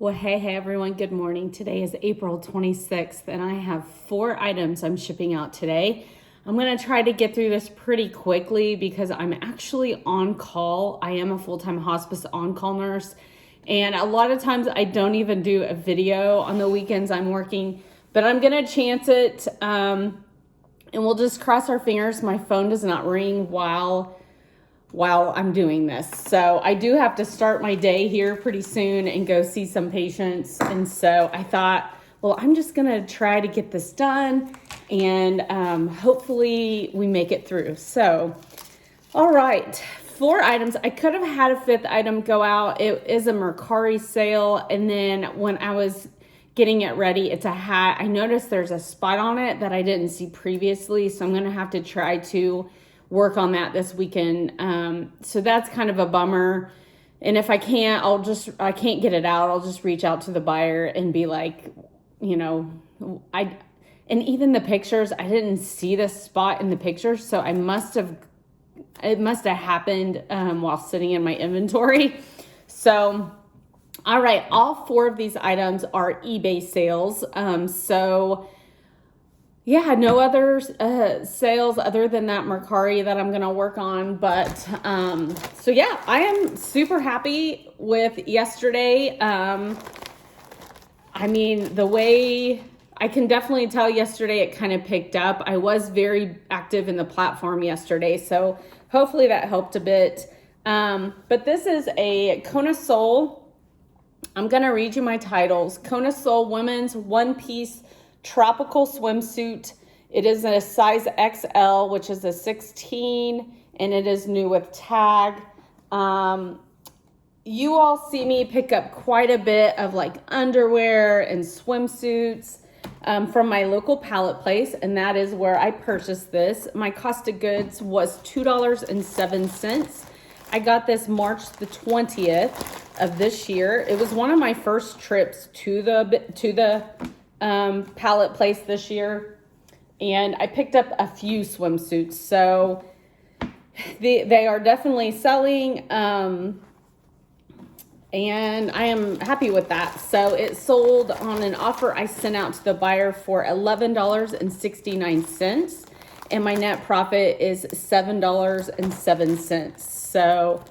Well, hey everyone, good morning. Today is April 26th, and I have 4 items I'm shipping out today. I'm going to try to get through this pretty quickly because I'm actually on call. I am a full-time hospice on-call nurse, and a lot of times I don't even do a video on the weekends I'm working, but I'm going to chance it, and we'll just cross our fingers my phone does not ring while I'm doing this. So I do have to start my day here pretty soon and go see some patients. And so I thought, well, I'm just gonna try to get this done and hopefully we make it through. So, all right, 4 items. I could have had a 5th item go out. It is a Mercari sale. And then when I was getting it ready, it's a hat. I noticed there's a spot on it that I didn't see previously. So I'm gonna have to try to work on that this weekend. So that's kind of a bummer. And if I can't, I can't get it out. I'll just reach out to the buyer and be like, and even the pictures, I didn't see this spot in the pictures. So it must have happened while sitting in my inventory. So, all right, all 4 of these items are eBay sales. Yeah, no other sales other than that Mercari that I'm going to work on. But, so yeah, I am super happy with yesterday. The way I can definitely tell yesterday it kind of picked up. I was very active in the platform yesterday, so hopefully that helped a bit. But this is a Kona Soul. I'm going to read you my titles. Kona Soul Women's One-Piece Tropical Swimsuit. It is a size XL, which is a 16, and it is new with tag. You all see me pick up quite a bit of like underwear and swimsuits from my local pallet place, and that is where I purchased this. My cost of goods was $2.07. I got this March the 20th of this year. It was one of my first trips to the pallet place this year, and I picked up a few swimsuits, so they are definitely selling, and I am happy with that. So it sold on an offer I sent out to the buyer for $11.69, and my net profit is $7.07. So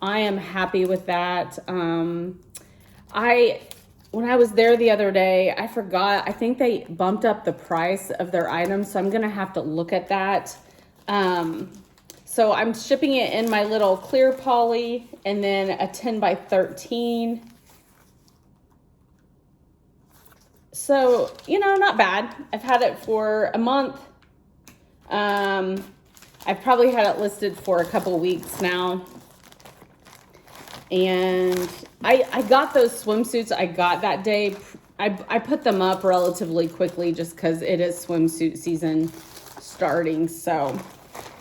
I am happy with that. When I was there the other day, I forgot, I think they bumped up the price of their items, so I'm gonna have to look at that. So I'm shipping it in my little clear poly and then a 10 by 13. So, not bad. I've had it for a month. I've probably had it listed for a couple weeks now. And I got those swimsuits I got that day. I put them up relatively quickly just because it is swimsuit season starting. So,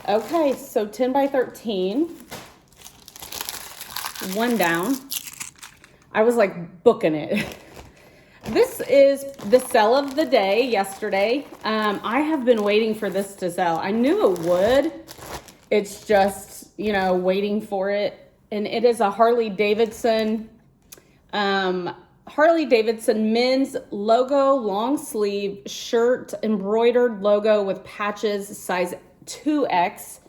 okay, so 10 by 13. 1 down. I was like booking it. This is the sell of the day yesterday. I have been waiting for this to sell. I knew it would. It's just, waiting for it. And it is a Harley Davidson men's logo long sleeve shirt, embroidered logo with patches, size 2X.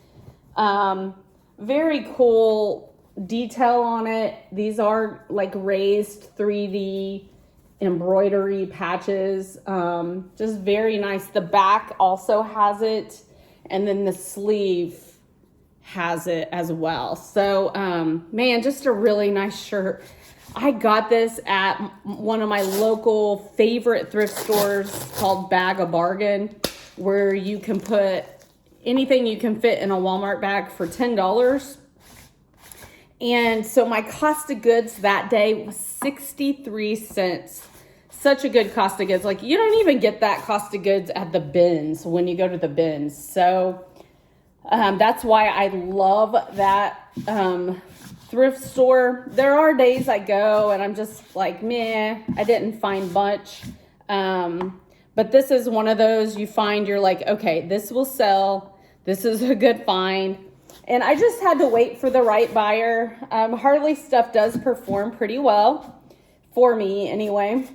Very cool detail on it. These are like raised 3D embroidery patches. Just very nice. The back also has it, and then the sleeve has it as well. So, man, just a really nice shirt. I got this at one of my local favorite thrift stores called Bag a Bargain, where you can put anything you can fit in a Walmart bag for $10. And so my cost of goods that day was 63 cents. Such a good cost of goods. Like, you don't even get that cost of goods at the bins when you go to the bins. So, that's why I love that thrift store. There are days I go and I'm just like, meh, I didn't find much. But this is one of those you find, you're like, okay, this will sell. This is a good find. And I just had to wait for the right buyer. Harley stuff does perform pretty well. for me anyway.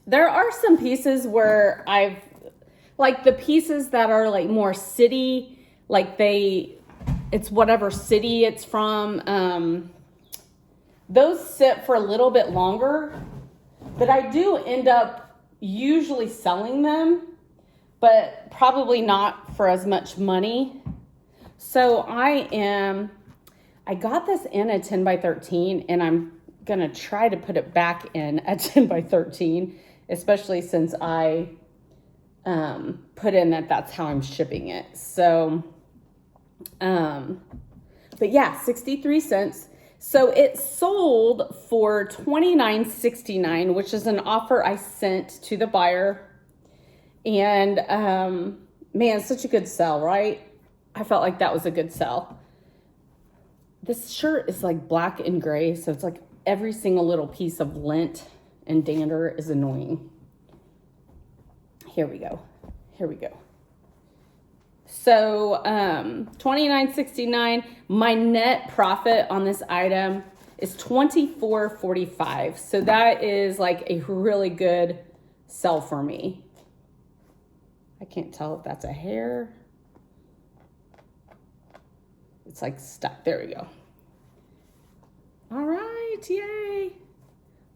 There are some pieces where like the pieces that are like more city, like it's whatever city it's from. Those sit for a little bit longer, but I do end up usually selling them, but probably not for as much money. So I got this in a 10 by 13, and I'm going to try to put it back in at 10 by 13, especially since I put in that's how I'm shipping it. So, but yeah, 63 cents. So it sold for $29.69, which is an offer I sent to the buyer. And man, such a good sell, right? I felt like that was a good sell. This shirt is like black and gray, so it's like every single little piece of lint and dander is annoying. Here we go. So $29.69. My net profit on this item is $24.45. So that is like a really good sell for me. I can't tell if that's a hair. It's like stuck. There we go. All right, yay.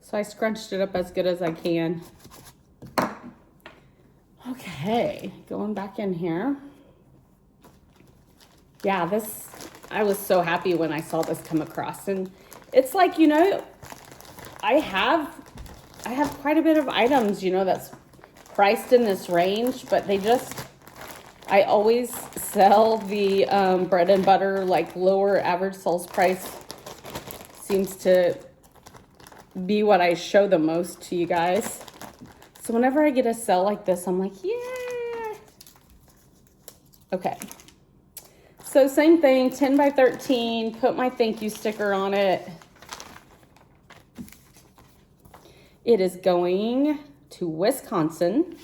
So I scrunched it up as good as I can. Okay, going back in here. Yeah, I was so happy when I saw this come across. And it's like, I have quite a bit of items, that's priced in this range, but I always sell the bread and butter, like lower average sales price seems to be what I show the most to you guys. So whenever I get a sell like this, I'm like, yeah. Okay. So same thing, 10 by 13, put my thank you sticker on it. It is going to Wisconsin.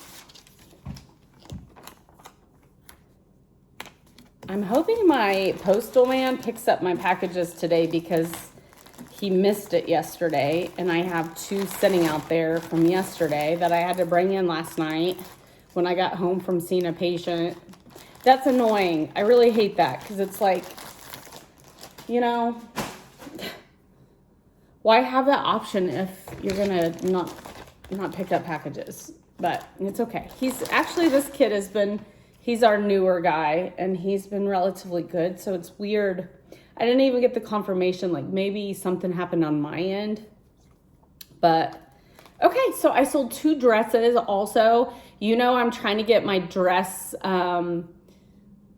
I'm hoping my postal man picks up my packages today because he missed it yesterday, and I have 2 sitting out there from yesterday that I had to bring in last night when I got home from seeing a patient. That's annoying. I really hate that because it's like, why have that option if you're gonna not pick up packages? But it's okay. This kid he's our newer guy, and he's been relatively good, so it's weird. I didn't even get the confirmation, like maybe something happened on my end. But okay, so I sold 2 dresses also. I'm trying to get my dress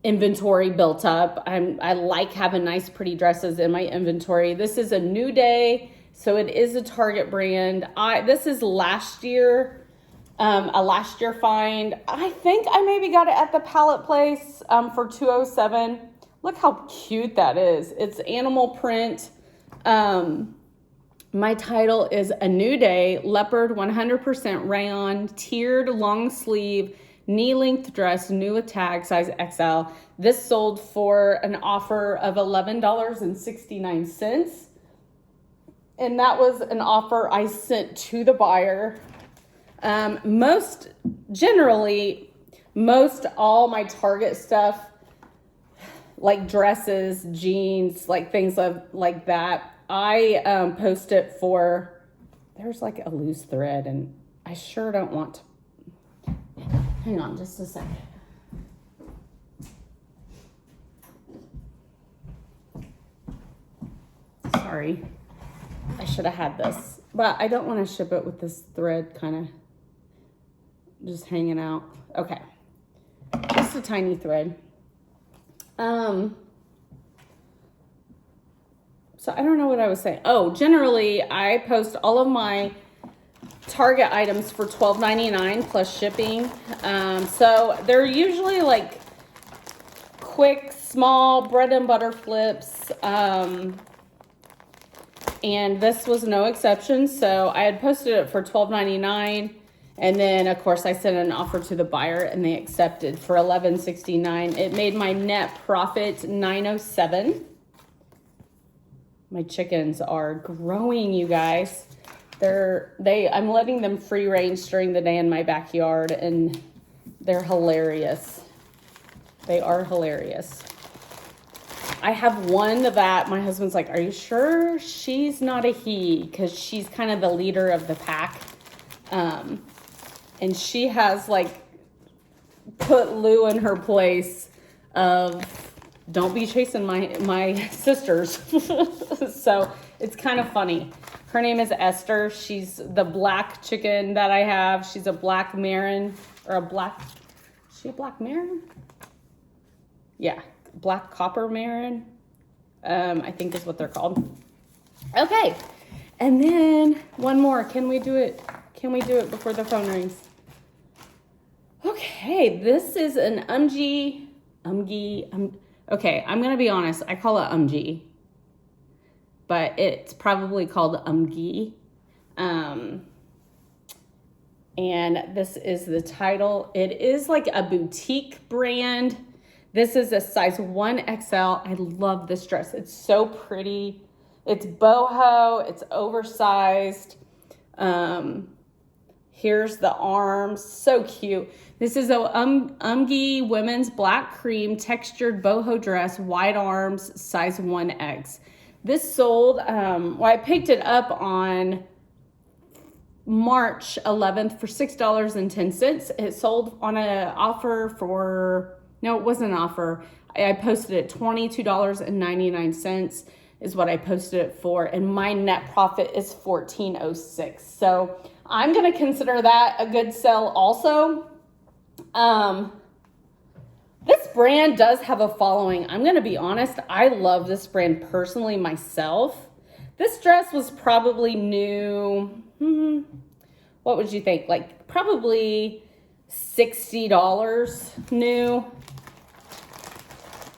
inventory built up. I like having nice, pretty dresses in my inventory. This is a New Day, so it is a Target brand. This is last year, a last year find. I think I maybe got it at the Pallet Place for $207. Look how cute that is. It's animal print. My title is A New Day Leopard 100% rayon tiered long sleeve knee-length dress, new with tag, size XL. This sold for an offer of $11.69. And that was an offer I sent to the buyer. Most all my Target stuff, like dresses, jeans, like things like that, I post it for, there's like a loose thread, and I sure don't want to. Hang on just a second. Sorry, I should have had this, but I don't want to ship it with this thread kind of just hanging out. Okay, just a tiny thread. So I don't know what I was saying. Oh, generally I post all of my Target items for $12.99 plus shipping. So they're usually like quick, small bread and butter flips. And this was no exception. So I had posted it for $12.99. And then of course I sent an offer to the buyer and they accepted for $11.69. It made my net profit $9.07. My chickens are growing, you guys. I'm letting them free range during the day in my backyard, and they're hilarious. They are hilarious. I have one that my husband's like, are you sure she's not a he? Because she's kind of the leader of the pack. And she has like put Lou in her place of don't be chasing my sisters. So it's kind of funny. Her name is Esther. She's the black chicken that I have. She's a black Marin or is she a black Marin? Yeah, black copper Marin. I think is what they're called. Okay. And then one more. Can we do it? Can we do it before the phone rings? Okay, this is an okay, I'm going to be honest. I call it but it's probably called Umgi. And this is the title. It is like a boutique brand. This is a size 1XL. I love this dress. It's so pretty. It's boho. It's oversized. Here's the arms. So cute. This is a Umgi women's black cream textured boho dress, wide arms, size 1X. This sold, I picked it up on March 11th for $6.10. It sold on an offer no, it wasn't an offer. I posted it $22.99 is what I posted it for. And my net profit is $14.06. So I'm going to consider that a good sell also. This brand does have a following. I'm going to be honest. I love this brand personally myself. This dress was probably new. What would you think? Like probably $60 new.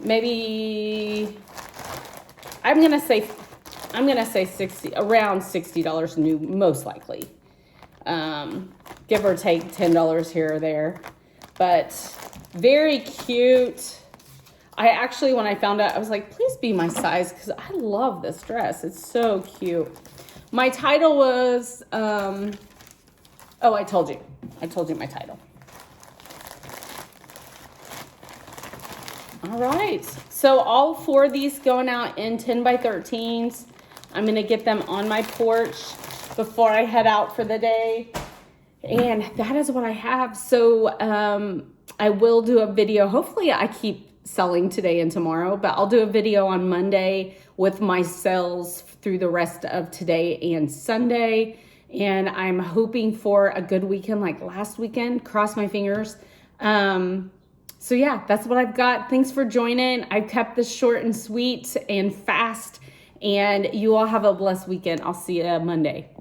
Maybe I'm going to say around $60 new, most likely. Give or take $10 here or there. But very cute. I actually, when I found out, I was like, please be my size because I love this dress. It's so cute. My title was, I told you my title. All right. So all 4 of these going out in 10 by 13s. I'm going to get them on my porch before I head out for the day. And that is what I have. So I will do a video. Hopefully I keep selling today and tomorrow, but I'll do a video on Monday with my sales through the rest of today and Sunday. And I'm hoping for a good weekend like last weekend. Cross my fingers. So yeah, that's what I've got. Thanks for joining. I've kept this short and sweet and fast. And you all have a blessed weekend. I'll see you Monday.